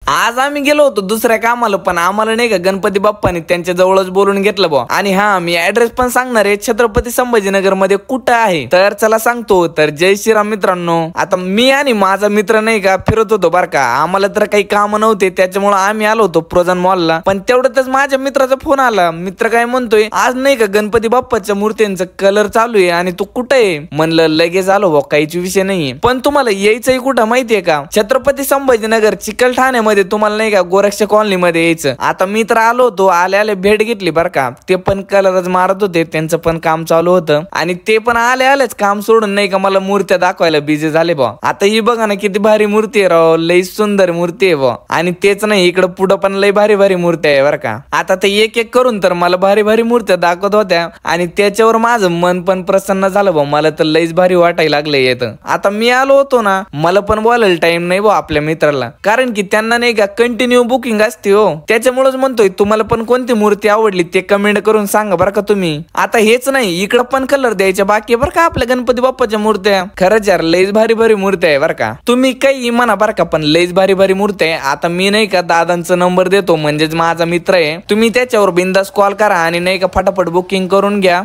आज आम्ही गेलो होतो दुसऱ्या कामाला, पण आम्हाला नाही का गणपती बाप्पानी त्यांच्या जवळच बोलून घेतलं बा. आणि हा, मी ऍड्रेस पण सांगणार आहे, छत्रपती संभाजीनगर मध्ये कुठं आहे तर चला सांगतो. तर जय श्रीराम मित्रांनो. आता मी आणि माझा मित्र नाही का फिरत होतो बर का. आम्हाला तर काही काम नव्हते, त्याच्यामुळे आम्ही आलो होतो प्रोजन मॉलला. पण तेवढ्यातच माझ्या मित्राचा फोन आला. मित्र काय म्हणतोय, आज नाही का गणपती बाप्पाच्या मूर्त्यांचा कलर चालू आहे आणि तू कुठे आहे. म्हणलं लगेच आलो बा, काहीच विषय नाहीये. पण तुम्हाला यायचंय कुठं माहितीये का? छत्रपती संभाजीनगर चिकलठाण्यामध्ये तुम्हाला नाही का गोरक्ष कॉलनी मध्ये यायचं. आता मी तर आलो होतो, आले भेट घेतली बर का. ते पण कलरच मारत होते, त्यांचं पण काम चालू होतं आणि ते पण आलेच काम सोडून नाही का मला मूर्त्या दाखवायला बिझी झाले बा. आता ही बघा ना किती भारी मूर्ती आहे राव, लई सुंदर मूर्ती आहे बा. आणि तेच नाही, इकडं पुढं पण लई भारी भारी मूर्ती आहे बर का. आता ते एक एक करून तर मला भारी भारी मूर्त्या दाखवत होत्या आणि त्याच्यावर माझं मन पण प्रसन्न झालं बा. मला तर लईच भारी वाटायला लागलं येतं. आता मी आलो होतो ना, मला पण बोलायला टाइम नाही बा आपल्या मित्राला, कारण की त्यांना नाही का कंटिन्यू बुकिंग असते हो. त्याच्यामुळेच म्हणतोय, तुम्हाला पण कोणती मूर्ती आवडली ते कमेंट करून सांगा बरं का तुम्ही. आता हेच नाही, इकडं पण कलर द्यायच्या बाकी बरं का आपल्या गणपती बाप्पाच्या मूर्त्या. खरंच यार लईच भारी भारी मूर्त्या आहे बरं का. तुम्ही काही म्हणा बरं का, पण लईच भारी भारी मूर्ती आहे. आता मी नाही का दादांचा नंबर देतो, म्हणजेच माझा मित्र आहे, तुम्ही त्याच्यावर बिंदास कॉल करा आणि नाही का फटाफट बुकिंग करून घ्या.